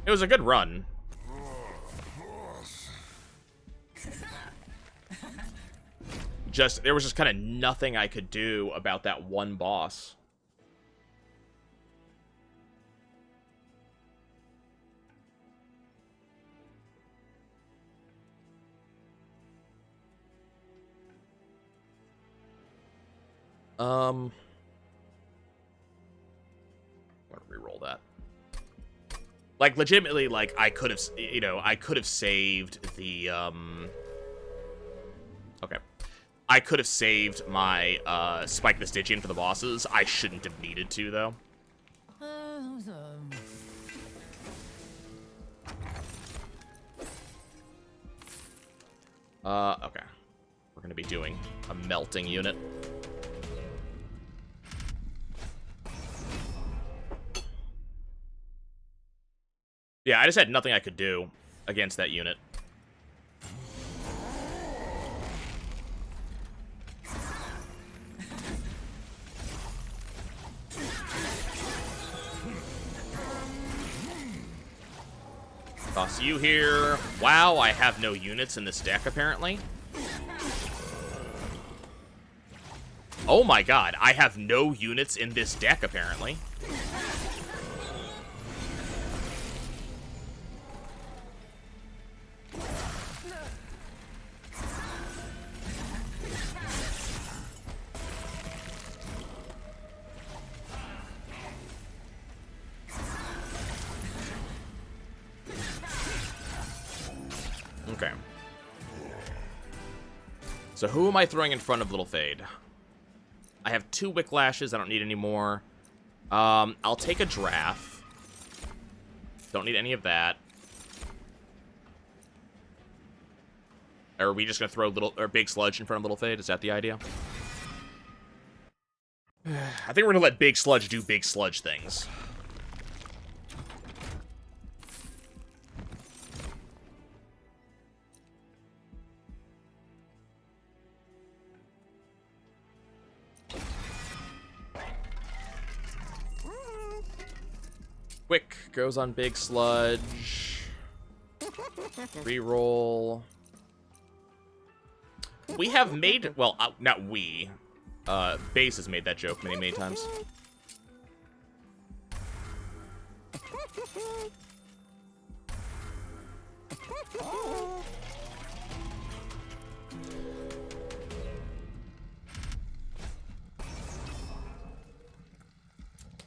It was a good run. There was just kind of nothing I could do about that one boss. I'm gonna re-roll that. Like, legitimately, like, I could have, you know, I could have saved the, okay. I could have saved my, Spike the Stygian for the bosses. I shouldn't have needed to, though. Okay. We're gonna be doing a melting unit. Yeah, I just had nothing I could do against that unit. Toss you here. Wow, I have no units in this deck, apparently. Oh my god, I have no units in this deck, apparently. Okay. So who am I throwing in front of Little Fade? I have 2 Wicklashes. I don't need any more. I'll take a Draft. Don't need any of that. Are we just gonna throw Big Sludge in front of Little Fade? Is that the idea? I think we're gonna let Big Sludge do Big Sludge things. Quick goes on Big Sludge. Reroll. We have made, well, not we. Base has made that joke many, many times.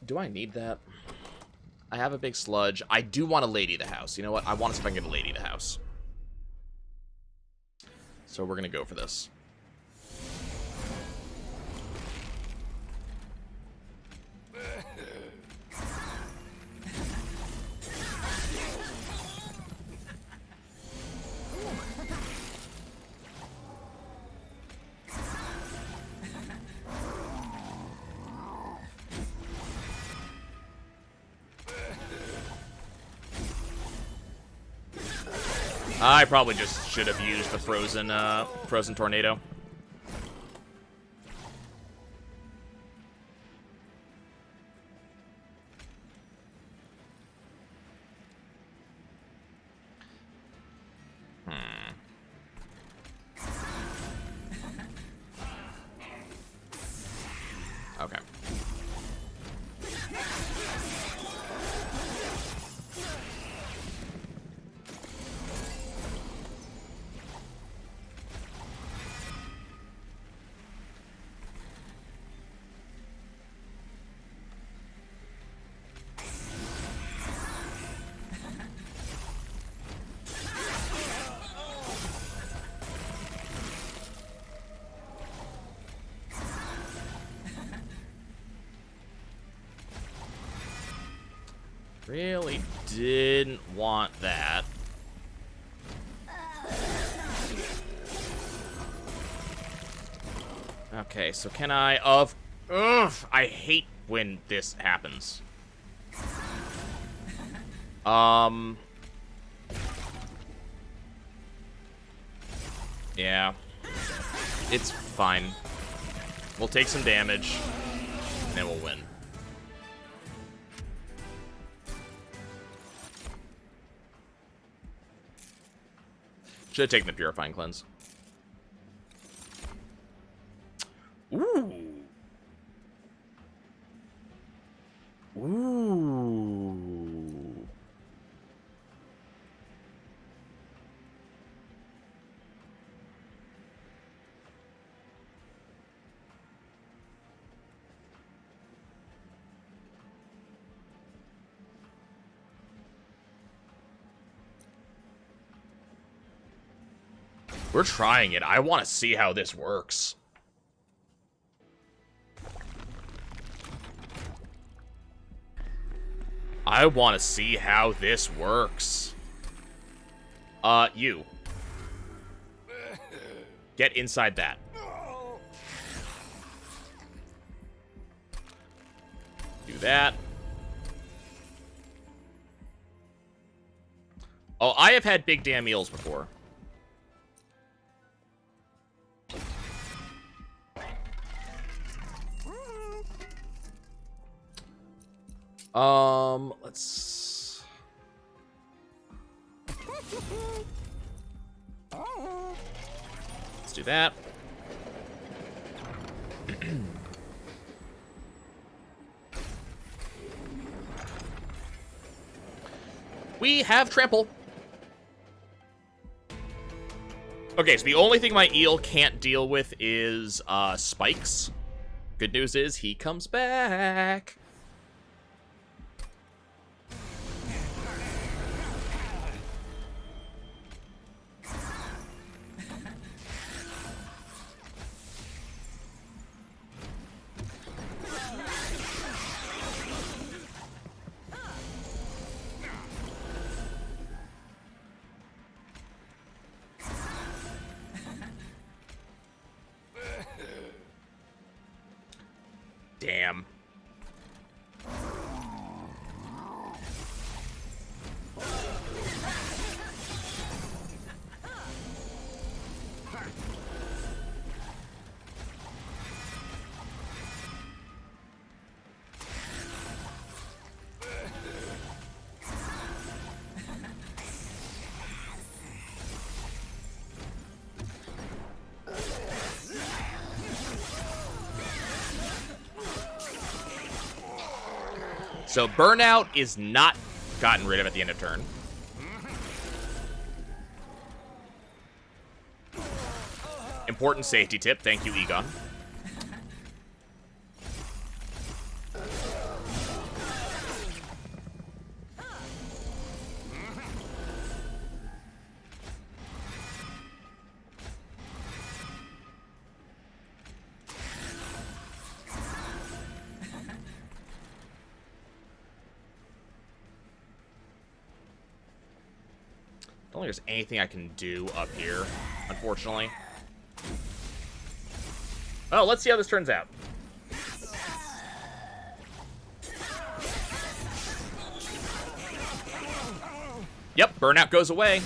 Do I need that? I have a Big Sludge. I do want to Lady the House. You know what? I want to see if I can get a Lady the House. So we're going to go for this. I probably just should have used the frozen tornado. Okay. Really didn't want that. Okay, so can I I hate when this happens. Yeah. It's fine. We'll take some damage, and then we'll win. Should have taken the Purifying Cleanse. Ooh. Ooh. We're trying it. I want to see how this works. I want to see how this works. You. Get inside that. Do that. Oh, I have had big damn meals before. Let's... Let's do that. We have trample. Okay, so the only thing my eel can't deal with is spikes. Good news is he comes back. Damn. So burnout is not gotten rid of at the end of turn. Important safety tip. Thank you, Egon. I don't think there's anything I can do up here, unfortunately. Oh, let's see how this turns out. Yep, burnout goes away.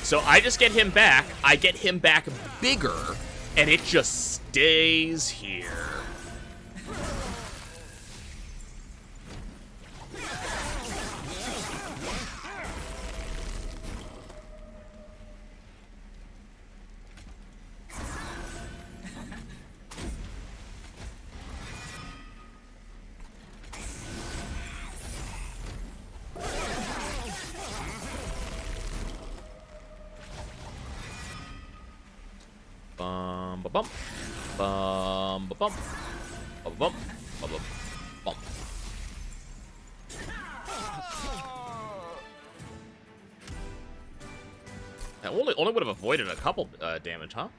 So I just get him back. I get him back bigger, and it just stays here. Bum ba bum. Bum ba bum. Bum bum. Bum bum. Bum. That only would have avoided a couple damage, huh?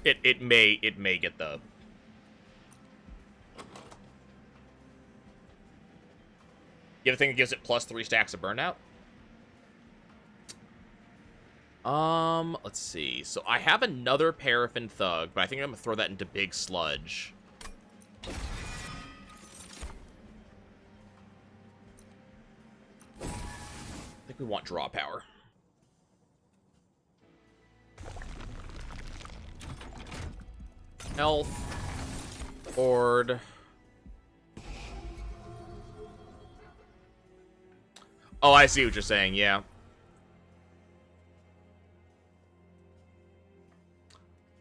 It may get the... You ever think it gives it plus 3 stacks of burnout? Let's see. So I have another Paraffin Thug, but I think I'm gonna throw that into Big Sludge. I think we want draw power. Health. Board. Oh, I see what you're saying, yeah.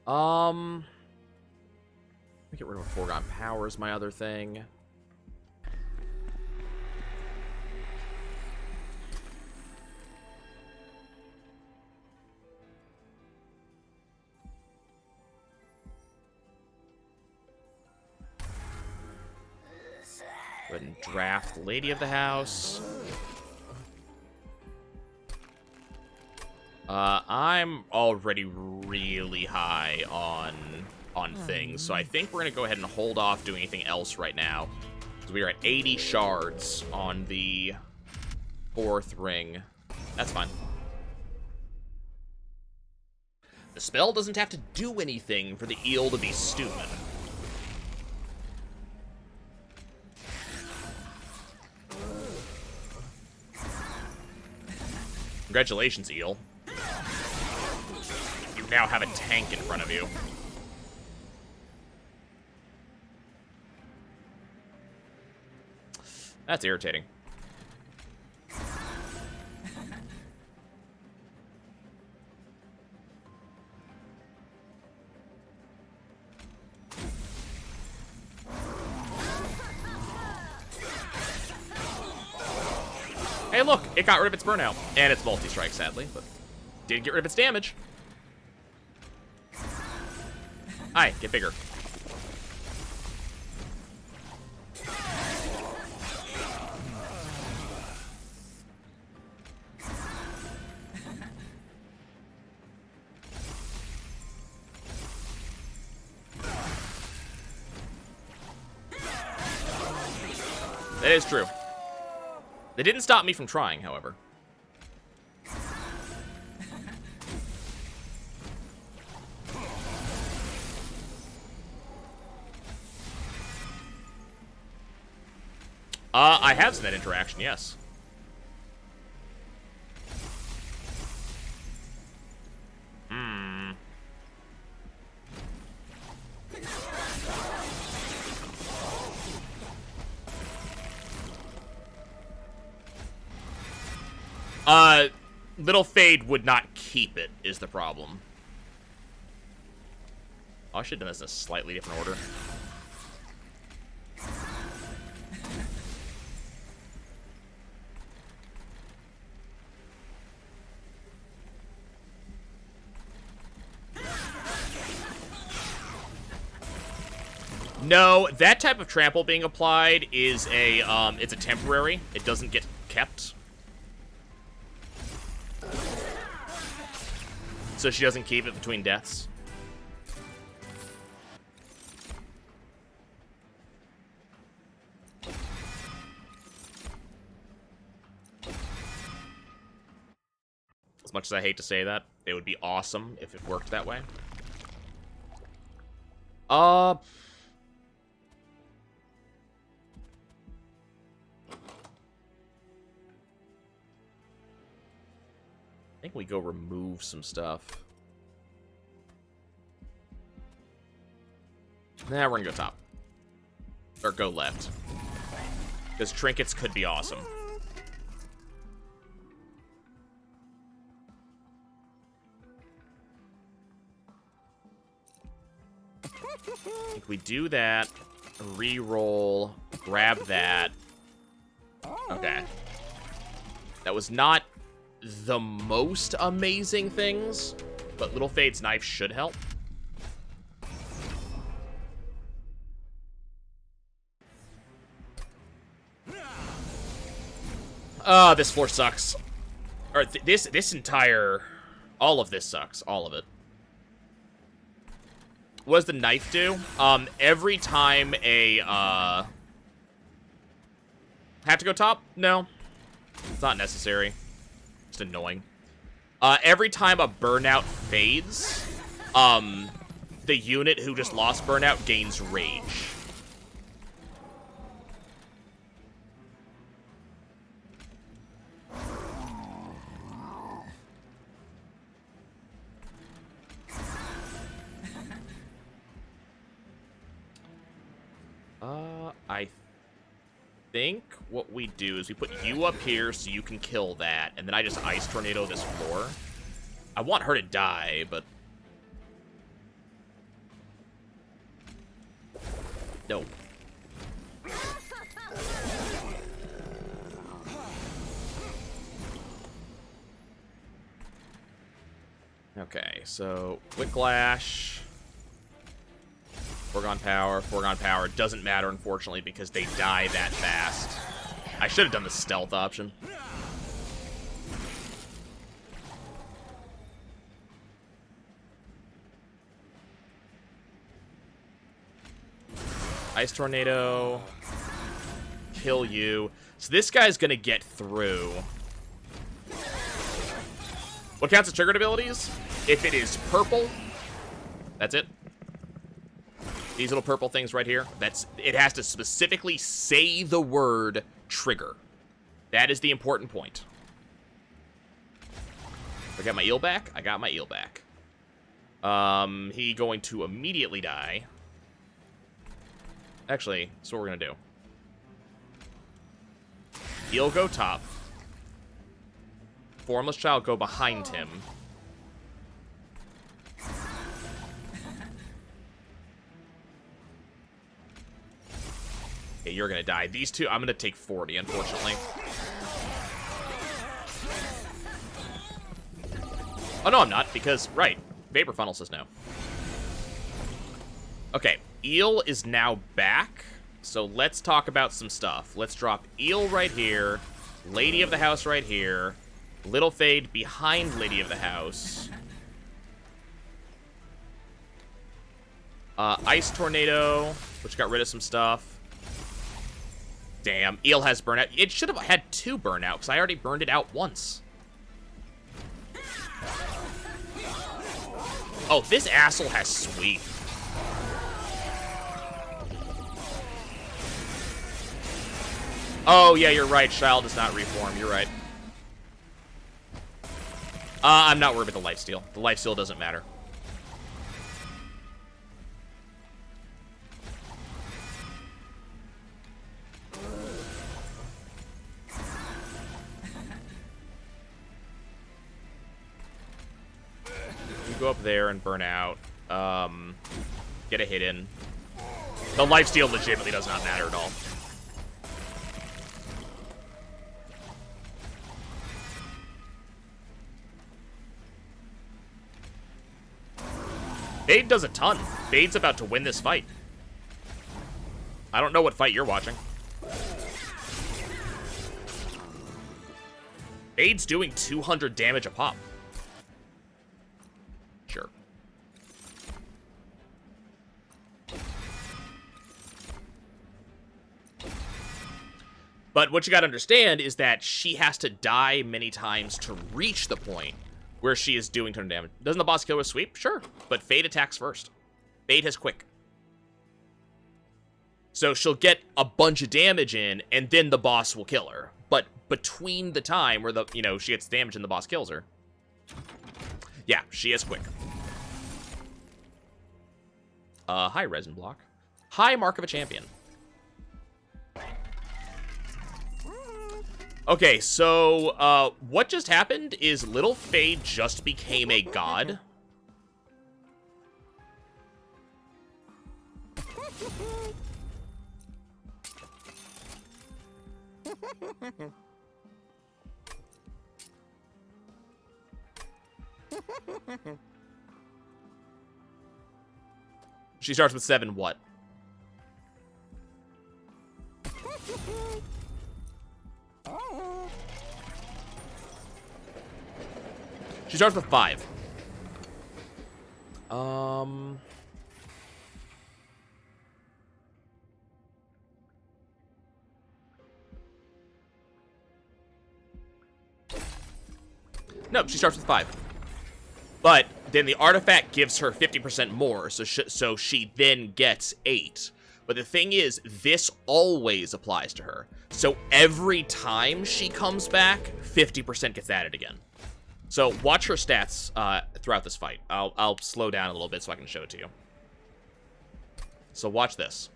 Let me get rid of a foregone power is my other thing. Go ahead and draft the Lady of the House. I'm already really high on things, so I think we're gonna go ahead and hold off doing anything else right now. So we are at 80 shards on the 4th ring. That's fine. The spell doesn't have to do anything for the eel to be stupid. Congratulations, eel. You now have a tank in front of you. That's irritating. Hey, look, it got rid of its burnout. And its multi-strike, sadly, but did get rid of its damage. Hi, get bigger. That is true. They didn't stop me from trying, however. I have seen that interaction, yes. Little Fade would not keep it, is the problem. Oh, I should have done this in a slightly different order. No, that type of trample being applied is a, it's a temporary. It doesn't get kept. So she doesn't keep it between deaths. As much as I hate to say that, it would be awesome if it worked that way. I think we go remove some stuff. Nah, we're gonna go top. Or go left. Because trinkets could be awesome. I think we do that, re-roll, grab that. Okay. That was not the most amazing things, but Little Fade's knife should help. This floor sucks. Or this entire, all of this sucks, all of it. What does the knife do? Every time a, have to go top? No. It's not necessary. Just annoying. Every time a burnout fades, the unit who just lost burnout gains rage. I think what we do is we put you up here so you can kill that, and then I just Ice Tornado this floor. I want her to die, but... No. Okay, so Whiplash, Foregone Power doesn't matter, unfortunately, because they die that fast. I should have done the stealth option. Ice Tornado, kill you. So this guy's gonna get through. What counts as triggered abilities? If it is purple, that's it. These little purple things right here, it has to specifically say the word trigger. That is the important point. I got my eel back? I got my eel back. He going to immediately die. Actually, that's what we're gonna do. Eel go top. Formless Child go behind him. Okay, you're gonna die. These two, I'm gonna take 40, unfortunately. Oh, no, I'm not, because, right, Vapor Funnel says no. Okay, Eel is now back, so let's talk about some stuff. Let's drop Eel right here, Lady of the House right here, Little Fade behind Lady of the House. Ice Tornado, which got rid of some stuff. Damn, Eel has burnout. It should have had 2 burnout, because I already burned it out once. Oh, this asshole has sweep. Oh, yeah, you're right. Shile does not reform. You're right. I'm not worried about the lifesteal. The lifesteal doesn't matter. You go up there and burn out. Get a hit in. The lifesteal legitimately does not matter at all. Bade does a ton. Bade's about to win this fight. I don't know what fight you're watching. Bade's doing 200 damage a pop. Sure. But what you gotta understand is that she has to die many times to reach the point where she is doing ton of damage. Doesn't the boss kill with sweep? Sure. But Fade attacks first. Fade has quick. So she'll get a bunch of damage in, and then the boss will kill her. But between the time where she gets damage and the boss kills her, yeah, she is quick. Hi, Resin Block. Hi, Mark of a Champion. Okay, so, what just happened is Little Fade just became a god. She starts with 7 what? She starts with 5. No, she starts with 5. But then the artifact gives her 50% more, so she then gets 8. But the thing is, this always applies to her. So every time she comes back, 50% gets added again. So watch her stats throughout this fight. I'll slow down a little bit so I can show it to you. So watch this.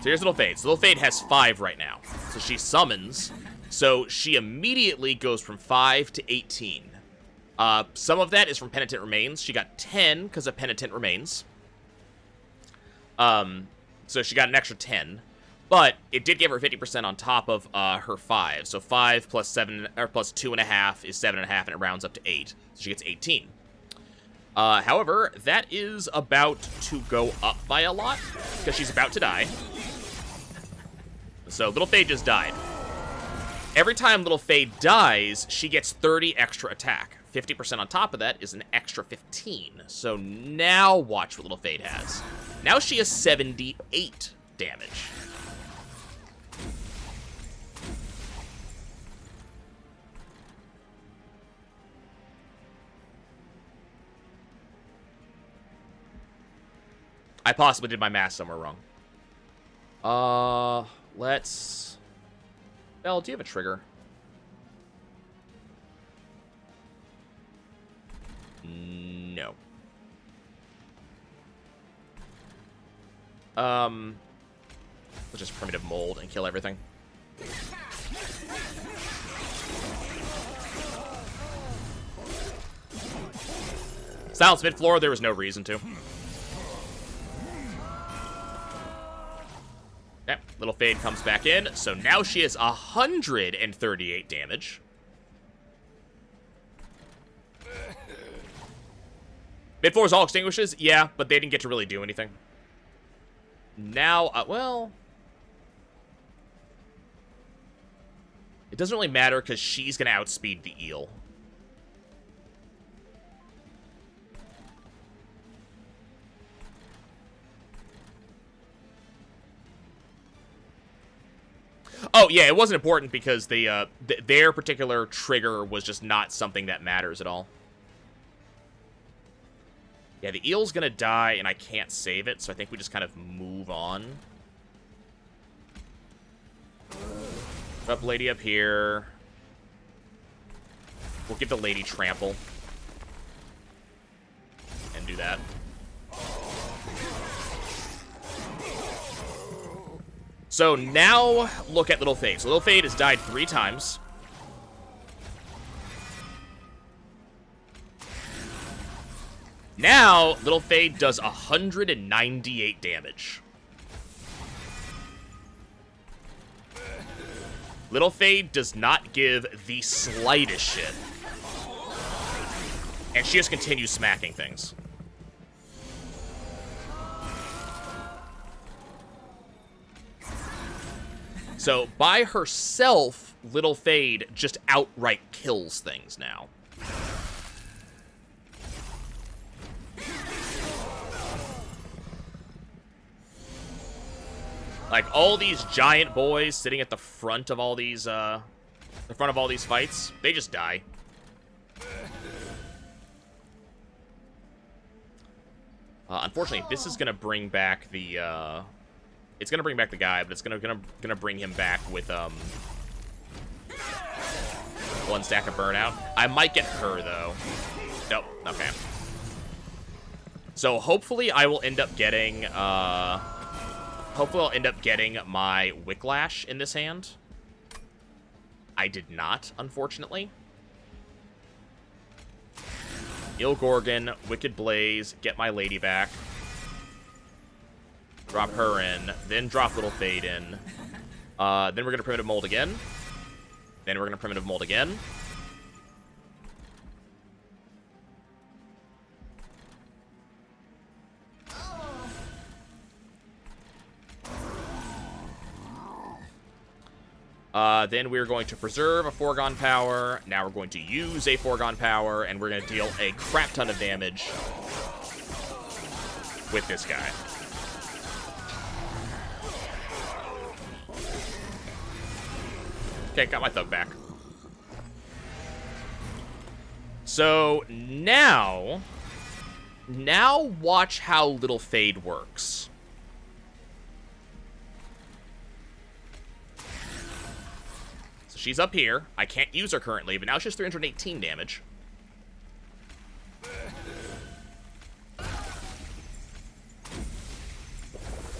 here's Little Fade. So Little Fade has 5 right now. So she summons. So she immediately goes from 5 to 18. Some of that is from Penitent Remains. She got 10 because of Penitent Remains. So she got an extra 10. But it did give her 50% on top of her 5. So 5 plus 7 or plus 2.5 is 7.5, and it rounds up to 8. So she gets 18. However, that is about to go up by a lot because she's about to die. So Little Fade just died. Every time Little Fade dies, she gets 30 extra attack. 50% on top of that is an extra 15. So now watch what Little Fade has. Now she has 78 damage. I possibly did my math somewhere wrong. Let's... Belle, do you have a trigger? No. Let's just primitive mold and kill everything. Silence mid-floor, there was no reason to. Yep, Little Fade comes back in, so now she has 138 damage. Mid-floor is all extinguishes? Yeah, but they didn't get to really do anything. Now, well... It doesn't really matter, because she's going to outspeed the eel. Oh, yeah, it wasn't important because their particular trigger was just not something that matters at all. Yeah, the eel's gonna die, and I can't save it, so I think we just kind of move on. Put up lady up here. We'll give the lady trample. And do that. So now, look at Little Fade. So Little Fade has died 3 times. Now, Little Fade does 198 damage. Little Fade does not give the slightest shit. And she just continues smacking things. So, by herself, Little Fade just outright kills things now. Like, all these giant boys sitting at the front of all these, fights, they just die. Unfortunately, this is gonna bring back the, it's gonna bring back the guy, but it's gonna bring him back with, 1 stack of burnout. I might get her, though. Nope, okay. So, hopefully I will end up getting, hopefully I'll end up getting my Wicklash in this hand. I did not, unfortunately. Gorgon, Wicked Blaze, get my lady back. Drop her in, then drop Little Fade in. Then we're gonna primitive mold again. Then we're gonna primitive mold again. Then we're going to preserve a foregone power. Now we're going to use a foregone power, and we're going to deal a crap ton of damage with this guy. Okay, got my thug back. So now watch how Little Fade works. She's up here. I can't use her currently, but now she has 318 damage.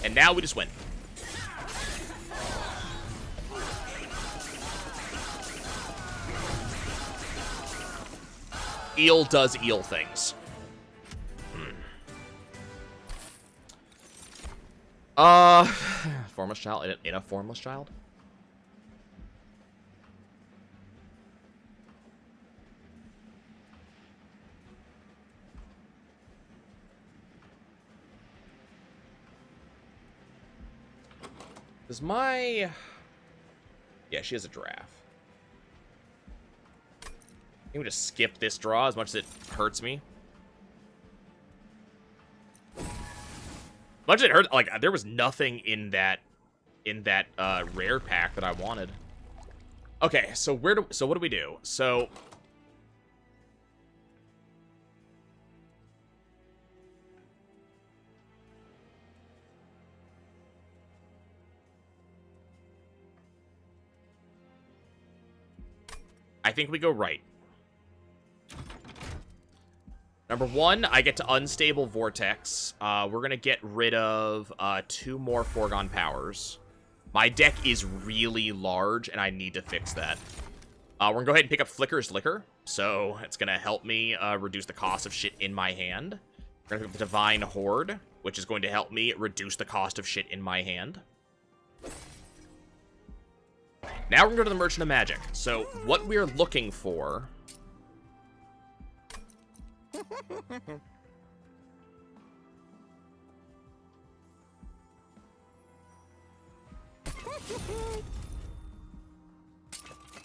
And now we just win. Eel does eel things. Formless child in a formless child? Does my... Yeah, she has a giraffe. Can we just skip this draw as much as it hurts me? Much as it hurt, like, there was nothing in that rare pack that I wanted. Okay, so what do we do? So I think we go right. Number one, I get to Unstable Vortex. We're going to get rid of 2 more Foregone Powers. My deck is really large, and I need to fix that. We're going to go ahead and pick up Flicker's Liquor. So it's going to help me reduce the cost of shit in my hand. We're going to pick up the Divine Horde, which is going to help me reduce the cost of shit in my hand. Now we're going to go to the Merchant of Magic. So what we're looking for...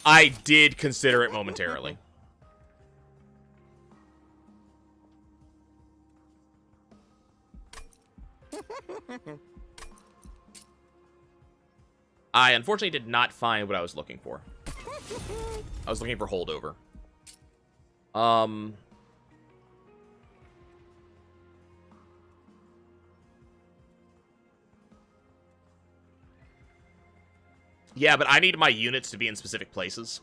I did consider it momentarily. I unfortunately did not find what I was looking for. I was looking for holdover. Yeah, but I need my units to be in specific places.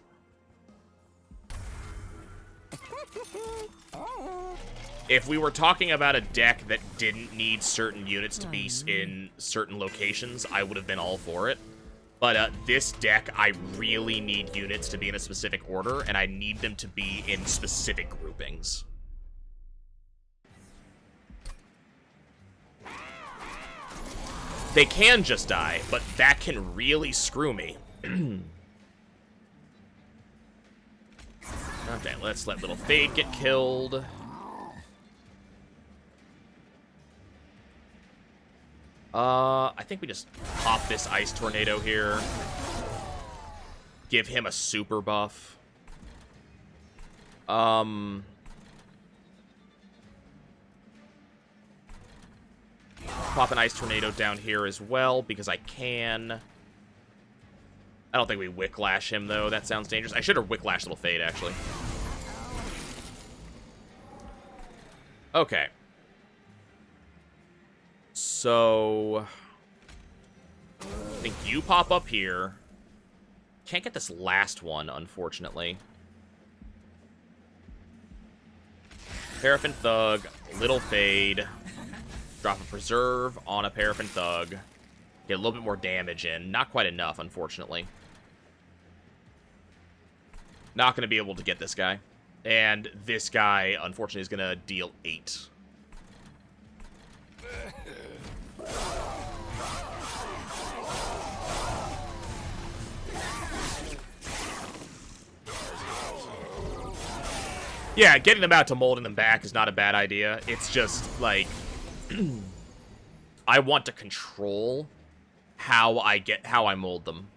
If we were talking about a deck that didn't need certain units to be in certain locations, I would have been all for it. But this deck, I really need units to be in a specific order, and I need them to be in specific groupings. They can just die, but that can really screw me. Okay, let's let Little Fade get killed. I think we just pop this Ice Tornado here. Give him a super buff. Pop an Ice Tornado down here as well, because I can. I don't think we Wicklash him, though. That sounds dangerous. I should have Wicklashed Little Fade, actually. Okay. So... I think you pop up here. Can't get this last one, unfortunately. Paraffin Thug, Little Fade... Drop a Preserve on a Paraffin Thug. Get a little bit more damage in. Not quite enough, unfortunately. Not going to be able to get this guy. And this guy, unfortunately, is going to deal 8. Yeah, getting them out to molding them back is not a bad idea. It's just, like... I want to control how I mold them.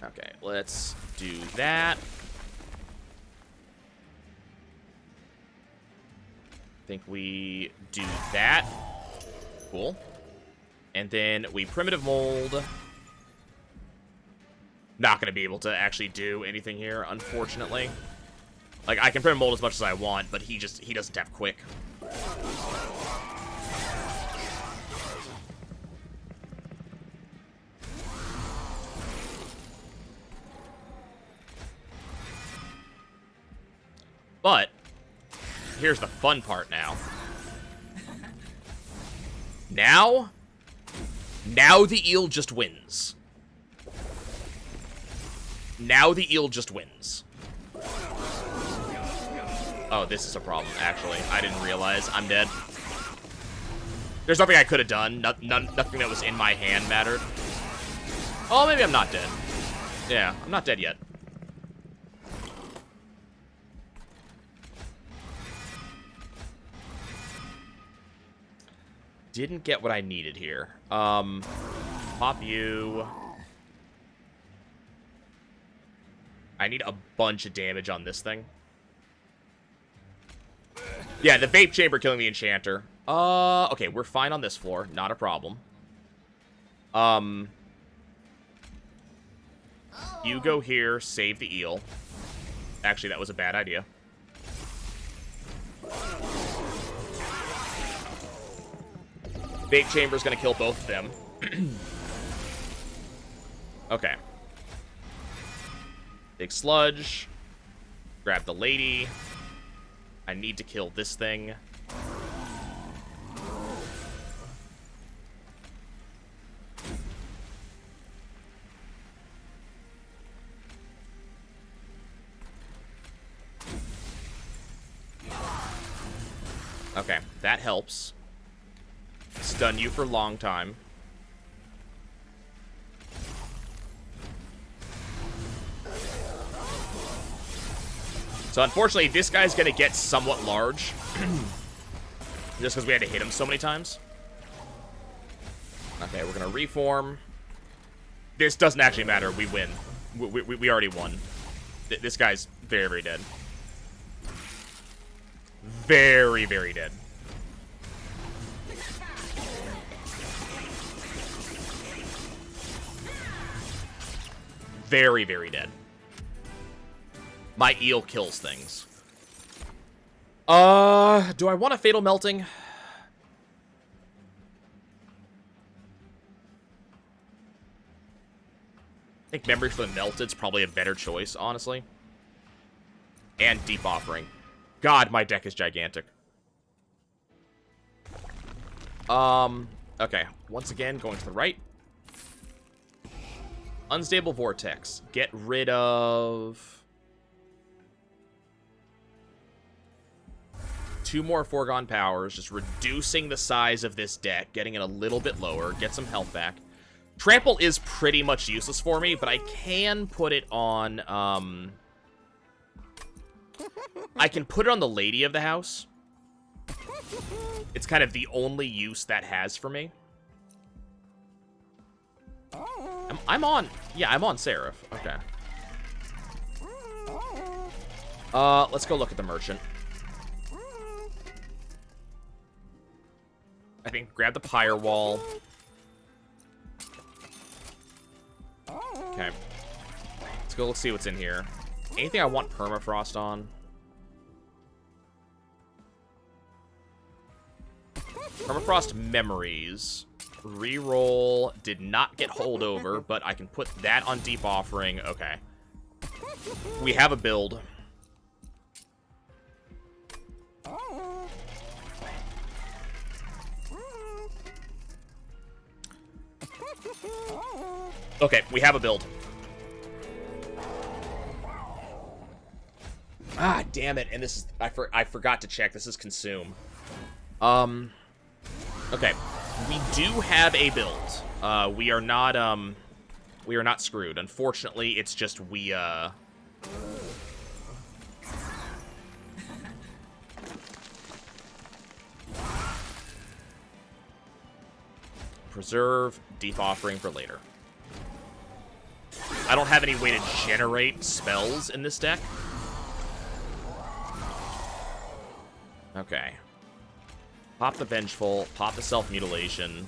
Okay, let's do that. I think we do that. Cool. And then we primitive mold. Not going to be able to actually do anything here, unfortunately. Like, I can primitive mold as much as I want, but he doesn't have quick. But here's the fun part now. Now the eel just wins. Now the eel just wins. Oh, this is a problem, actually. I didn't realize. I'm dead. There's nothing I could have done. Nothing that was in my hand mattered. Oh, maybe I'm not dead. Yeah, I'm not dead yet. Didn't get what I needed here. Pop you. I need a bunch of damage on this thing. Yeah, the vape chamber killing the enchanter. Okay, we're fine on this floor. Not a problem. You go here, save the eel. Actually, that was a bad idea. Vape chamber's gonna kill both of them. Okay. Big sludge. Grab the lady. I need to kill this thing. Okay, that helps. Stun you for a long time. So unfortunately, this guy's gonna get somewhat large. Just because we had to hit him so many times. Okay, we're gonna reform. This doesn't actually matter. We win. We already won. This guy's very, very dead. Very, very dead. Very, very dead. My eel kills things. Do I want a Fatal Melting? I think Memory for the Melted's probably a better choice, honestly. And Deep Offering. God, my deck is gigantic. Okay. Once again, going to the right. Unstable Vortex. Get rid of... 2 more Foregone Powers, just reducing the size of this deck, getting it a little bit lower, get some health back. Trample is pretty much useless for me, but I can put it on, I can put it on the Lady of the House. It's kind of the only use that has for me. I'm on, yeah, I'm on Seraph. Okay. Let's go look at the Merchant. I think grab the Pyre wall. Okay. Let's go, let's see what's in here. Anything I want permafrost on? Permafrost memories. Reroll did not get holdover, but I can put that on Deep Offering. Okay. We have a build. Okay, we have a build. Ah, damn it. And this is... I forgot to check. This is Consume. Okay. We do have a build. We are not screwed. Unfortunately, it's just we, Preserve, Deep Offering for later. I don't have any way to generate spells in this deck. Okay. Pop the Vengeful, pop the Self-Mutilation.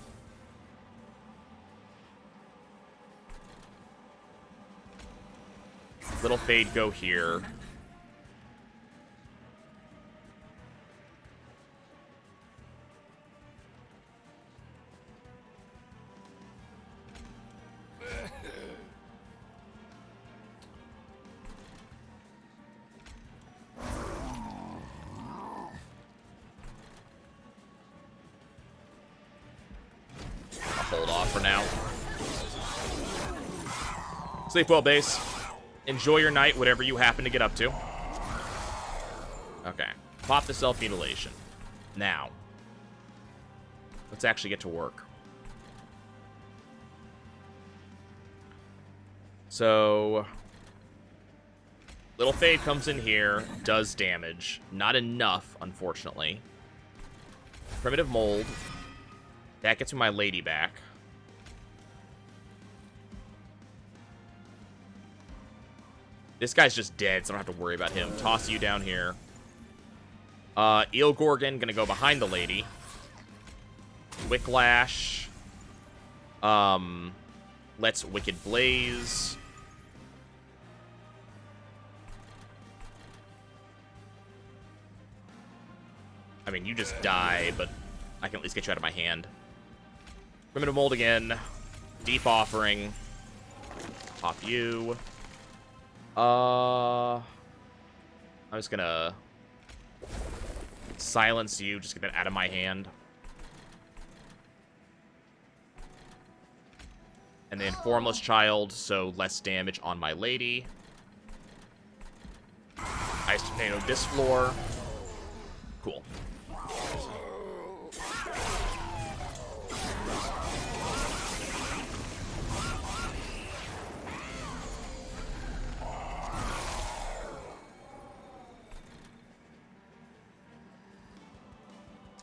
Little Fade go here. Hold off for now. Sleep well, base. Enjoy your night, whatever you happen to get up to. Okay. Pop the self-mutilation. Now, let's actually get to work. So, Little Fade comes in here, does damage. Not enough, unfortunately. Primitive Mold. That gets me my lady back. This guy's just dead, so I don't have to worry about him. Toss you down here. Eel Gorgon, gonna go behind the lady. Wicklash. Let's Wicked Blaze. I mean, you just die, but I can at least get you out of my hand. Primitive Mold again. Deep Offering. Pop you. I'm just gonna silence you, just get that out of my hand. And then Formless Child, so less damage on my lady. Ice Tornado this floor. Cool.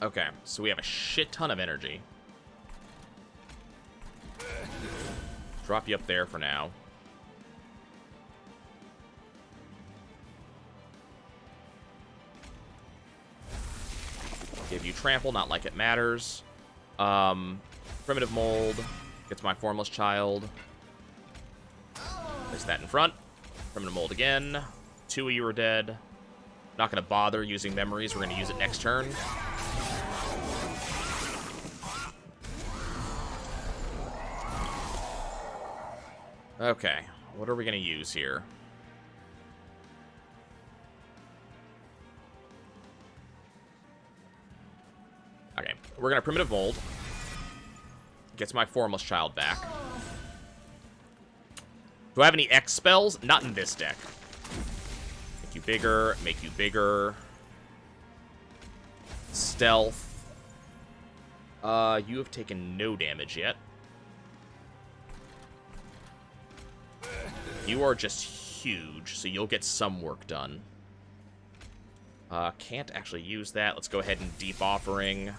Okay, so we have a shit ton of energy. Drop you up there for now. Give you Trample, not like it matters. Primitive Mold. Gets my Formless Child. Place that in front. Primitive Mold again. 2 of you are dead. Not going to bother using memories. We're going to use it next turn. Okay, what are we going to use here? Okay, we're going to Primitive Mold. Gets my Formless Child back. Do I have any X spells? Not in this deck. Make you bigger, make you bigger. Stealth. You have taken no damage yet. You are just huge, so you'll get some work done. Can't actually use that. Let's go ahead and Deep Offering.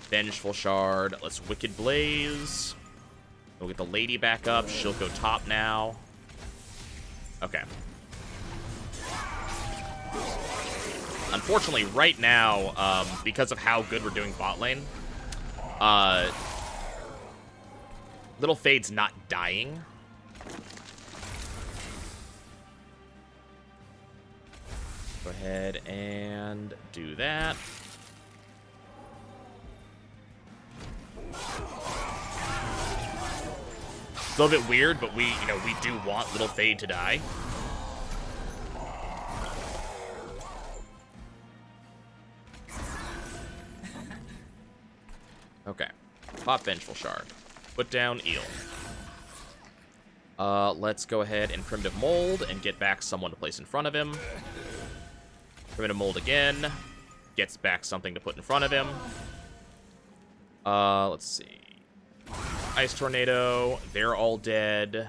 Vengeful Shard. Let's Wicked Blaze. We'll get the lady back up. She'll go top now. Okay. Unfortunately, right now, because of how good we're doing bot lane, Little Fade's not dying. Go ahead and do that. It's a little bit weird, but we do want Little Fade to die. Okay. Pop Vengeful Shard. Put down Eel. Let's go ahead and Primitive Mold and get back someone to place in front of him. Primitive Mold again. Gets back something to put in front of him. Let's see. Ice Tornado. They're all dead.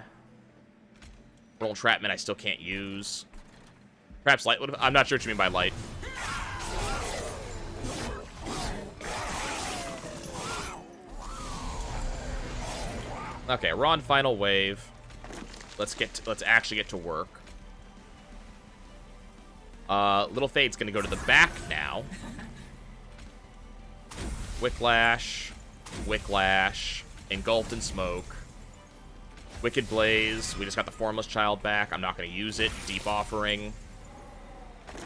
Roll Entrapment I still can't use. Perhaps Light would have... I'm not sure what you mean by Light. Okay, we're on Final Wave. Let's actually get to work. Little Fade's gonna go to the back now. Wicklash, Wicklash, Engulfed in Smoke. Wicked Blaze. We just got the Formless Child back. I'm not gonna use it. Deep Offering.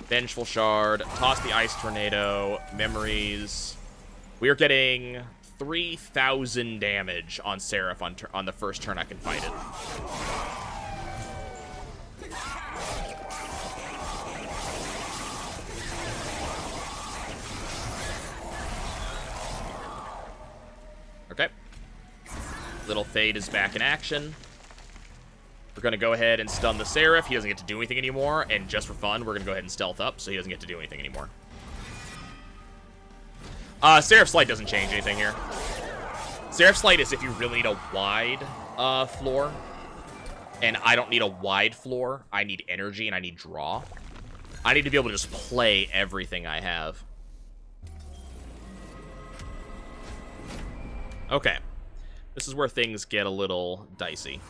Vengeful Shard. Toss the Ice Tornado. Memories. We are getting 3,000 damage on Seraph on the first turn I can fight it. Okay. Little Fade is back in action. We're going to go ahead and stun the Seraph. He doesn't get to do anything anymore. And just for fun, we're going to go ahead and stealth up so he doesn't get to do anything anymore. Seraph Slight doesn't change anything here. Seraph Slight is if you really need a wide floor. And I don't need a wide floor. I need energy and I need draw. I need to be able to just play everything I have. Okay. This is where things get a little dicey.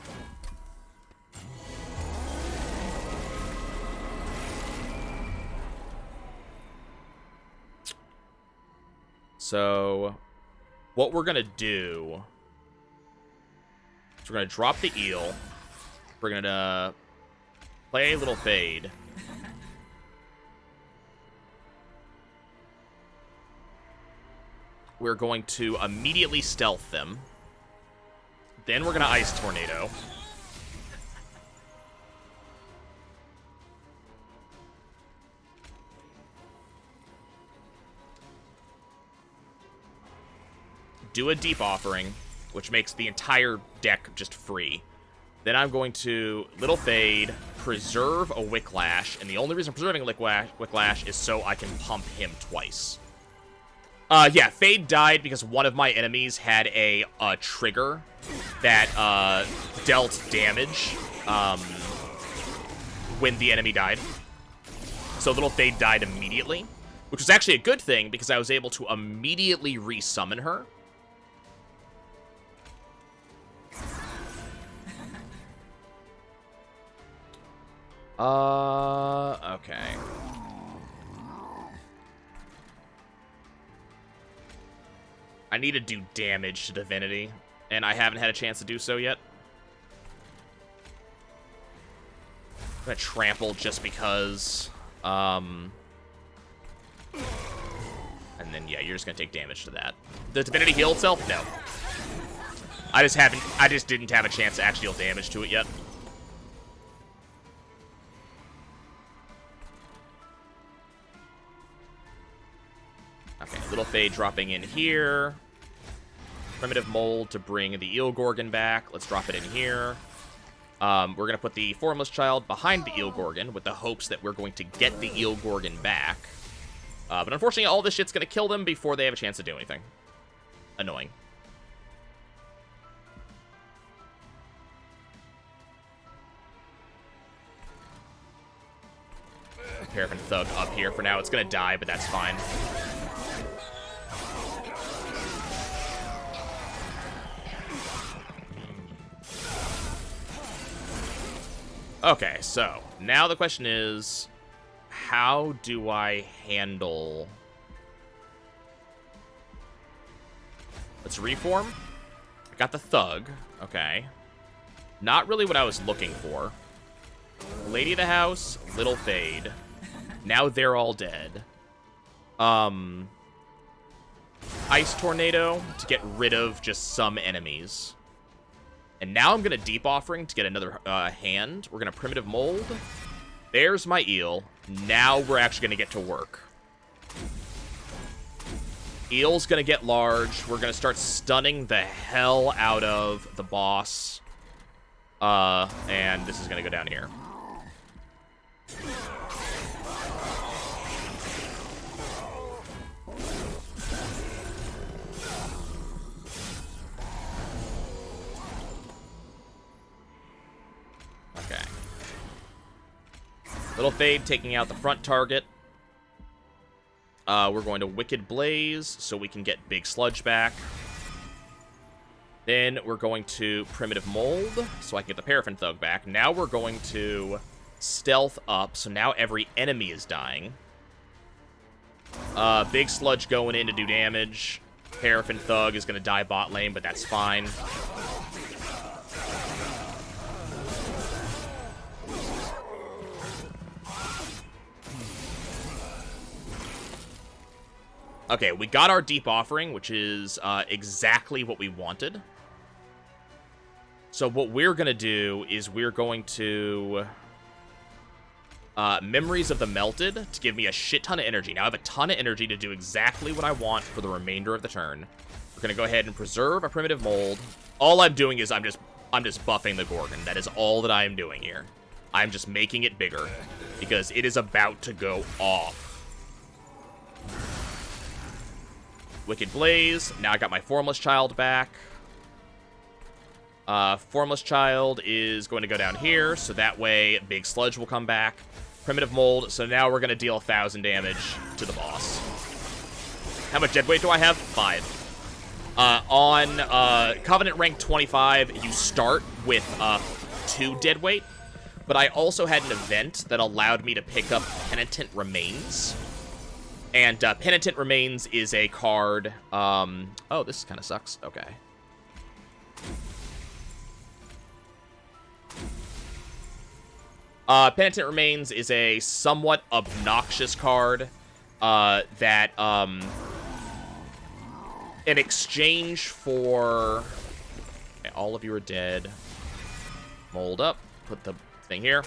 So, what we're going to do is we're going to drop the eel. We're going to play a little fade. We're going to immediately stealth them. Then we're going to Ice Tornado. Do a Deep Offering, which makes the entire deck just free. Then I'm going to Little Fade, preserve a Wicklash, and the only reason I'm preserving Wicklash is so I can pump him twice. Yeah, Fade died because one of my enemies had a trigger that dealt damage when the enemy died. So Little Fade died immediately, which was actually a good thing because I was able to immediately resummon her. Okay. I need to do damage to Divinity, and I haven't had a chance to do so yet. I'm gonna trample just because, and then, yeah, you're just gonna take damage to that. The Divinity heal itself? No. I just didn't have a chance to actually deal damage to it yet. Okay, Little Fade dropping in here. Primitive Mold to bring the Eel Gorgon back. Let's drop it in here. We're going to put the Formless Child behind the Eel Gorgon with the hopes that we're going to get the Eel Gorgon back. But unfortunately, all this shit's going to kill them before they have a chance to do anything. Annoying. Paraffin Thug up here for now. It's going to die, but that's fine. Okay, so now the question is, how do I handle... Let's reform. I got the Thug. Okay. Not really what I was looking for. Lady of the House, Little Fade. Now they're all dead. Ice Tornado to get rid of just some enemies. And now I'm going to Deep Offering to get another hand. We're going to Primitive Mold. There's my Eel. Now we're actually going to get to work. Eel's going to get large. We're going to start stunning the hell out of the boss. And this is going to go down here. Okay. Little Fade taking out the front target. We're going to Wicked Blaze so we can get Big Sludge back. Then we're going to Primitive Mold so I can get the Paraffin Thug back. Now we're going to Stealth up, so now every enemy is dying. Big Sludge going in to do damage. Paraffin Thug is going to die bot lane, but that's fine. Okay, we got our Deep Offering, which is exactly what we wanted. So what we're going to do is we're going to... Memories of the Melted to give me a shit ton of energy. Now I have a ton of energy to do exactly what I want for the remainder of the turn. We're going to go ahead and preserve a Primitive Mold. All I'm doing is I'm just I'm just buffing the Gorgon. That is all that I am doing here. I'm just making it bigger because it is about to go off. Wicked Blaze. Now I got my Formless Child back. Formless Child is going to go down here, so that way Big Sludge will come back. Primitive Mold, so now we're going to deal 1,000 damage to the boss. How much dead weight do I have? 5. On Covenant rank 25, you start with 2 dead weight, but I also had an event that allowed me to pick up Penitent Remains. And Penitent Remains is a card... oh, this kind of sucks. Okay. Penitent Remains is a somewhat obnoxious card that, in exchange for... Okay, all of you are dead. Mold up. Put the thing here.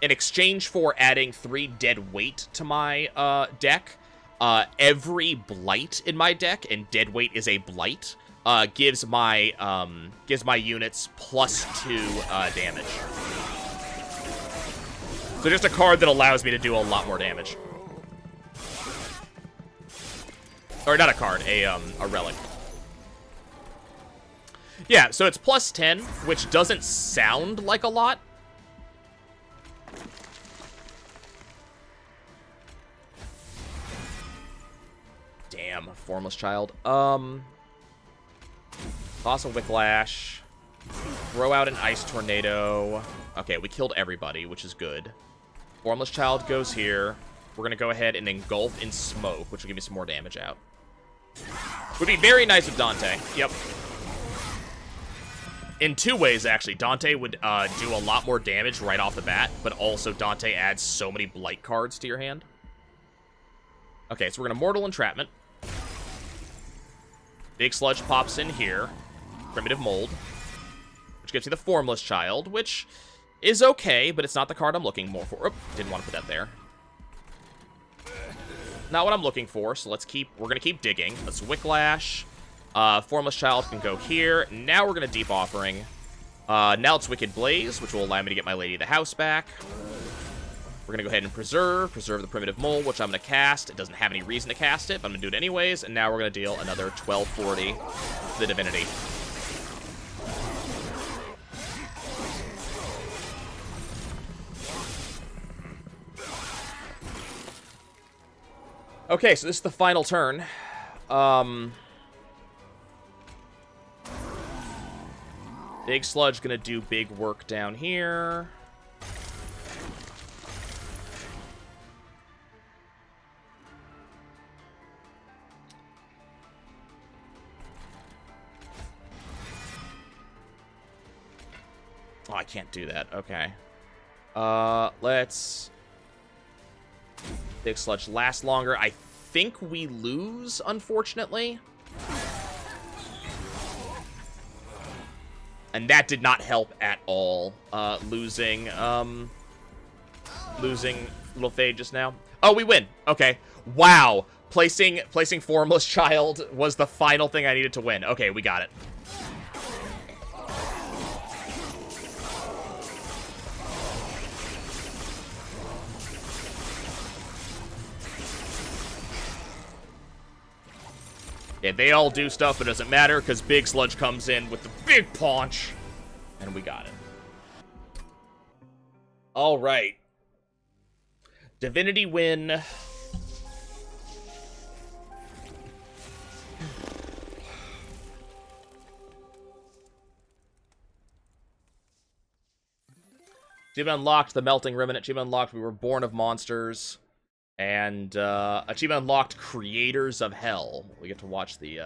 In exchange for adding 3 dead weight to my deck, every blight in my deck, and dead weight is a blight, gives my units +2 damage. So just a card that allows me to do a lot more damage. Or not a card, a relic. Yeah, so it's +10, which doesn't sound like a lot. Damn, Formless Child. Toss a Wicklash. Throw out an Ice Tornado. Okay, we killed everybody, which is good. Formless Child goes here. We're going to go ahead and engulf in smoke, which will give me some more damage out. Would be very nice with Dante. Yep. In 2 ways, actually. Dante would do a lot more damage right off the bat, but also Dante adds so many blight cards to your hand. Okay, so we're going to Mortal Entrapment. Big Sludge pops in here. Primitive Mold. Which gives you the Formless Child, which is okay, but it's not the card I'm looking more for. Oop, didn't want to put that there. Not what I'm looking for, so we're gonna keep digging. Let's Wicklash. Formless Child can go here. Now we're gonna Deep Offering. Now it's Wicked Blaze, which will allow me to get my Lady of the House back. We're gonna go ahead and preserve the Primitive Mole, which I'm gonna cast. It doesn't have any reason to cast it, but I'm gonna do it anyways, and now we're gonna deal another 1240 to the Divinity. Okay, so this is the final turn. Big Sludge gonna do big work down here. Oh, I can't do that. Okay. Let's... Big Sludge lasts longer. I think we lose, unfortunately. And that did not help at all. Losing Little Thade just now. Oh, we win. Okay. Wow. Placing Formless Child was the final thing I needed to win. Okay, we got it. Yeah, they all do stuff, but it doesn't matter, because Big Sludge comes in with the big paunch, and we got it. All right. Divinity win. Achievement unlocked, the Melting Remnant. Achievement unlocked, we were born of monsters. And, achievement unlocked, Creators of Hell. We get to watch the,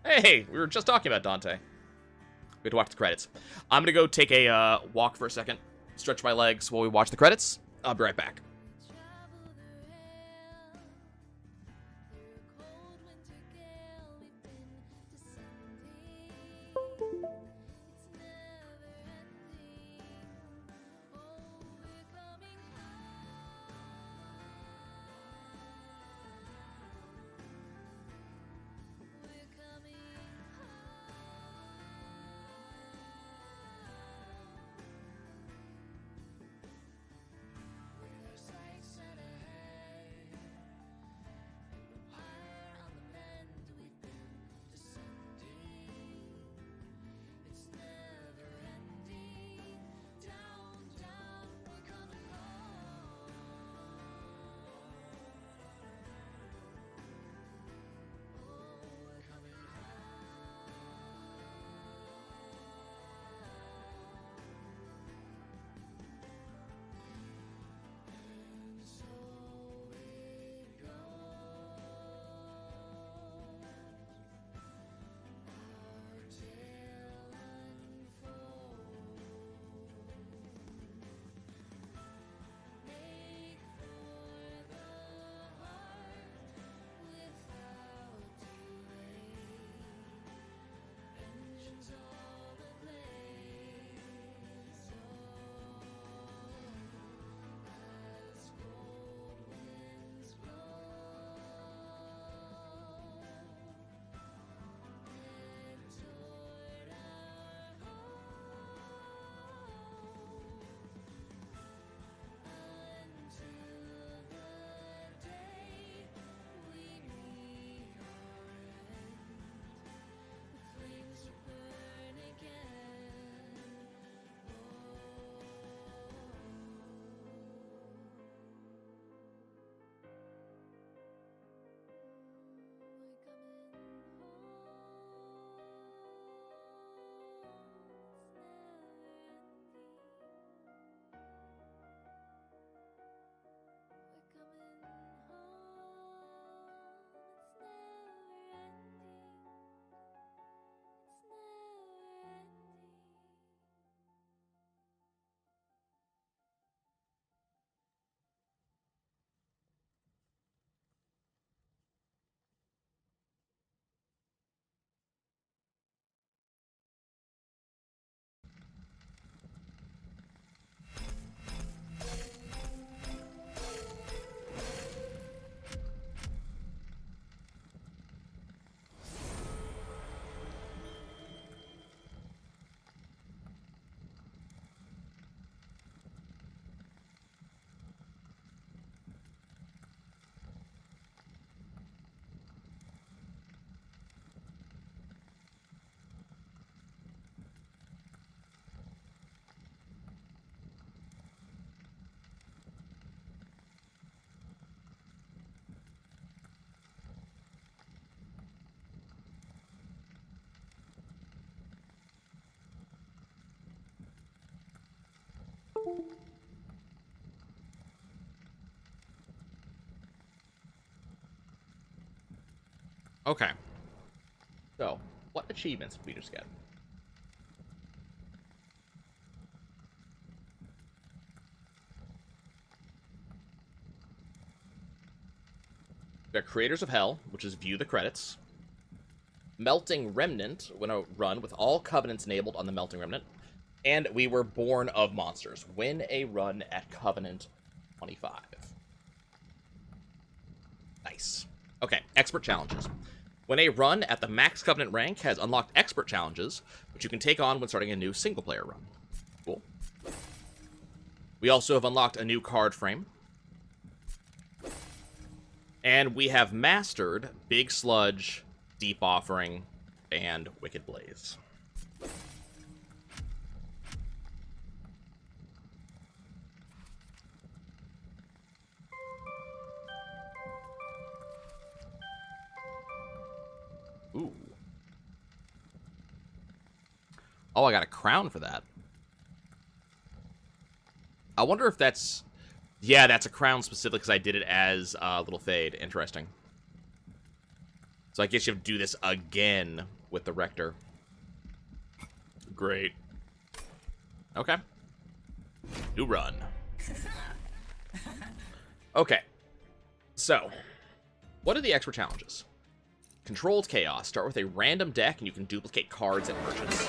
Hey, we were just talking about Dante. We get to watch the credits. I'm gonna go take a, walk for a second. Stretch my legs while we watch the credits. I'll be right back. Okay. So, what achievements did we just get? We got Creators of Hell, which is view the credits. Melting Remnant, win a run with all covenants enabled on the Melting Remnant. And we were Born of Monsters. Win a run at Covenant 25. Nice. Okay, Expert Challenges. When a run at the max Covenant rank has unlocked Expert Challenges, which you can take on when starting a new single-player run. Cool. We also have unlocked a new card frame. And we have mastered Big Sludge, Deep Offering, and Wicked Blaze. Ooh. Oh, I got a crown for that. I wonder if that's... Yeah, that's a crown specifically because I did it as Little Fade. Interesting. So I guess you have to do this again with the Rector. Great. Okay. New run. Okay. So, what are the extra challenges? Controlled Chaos. Start with a random deck, and you can duplicate cards at merchants.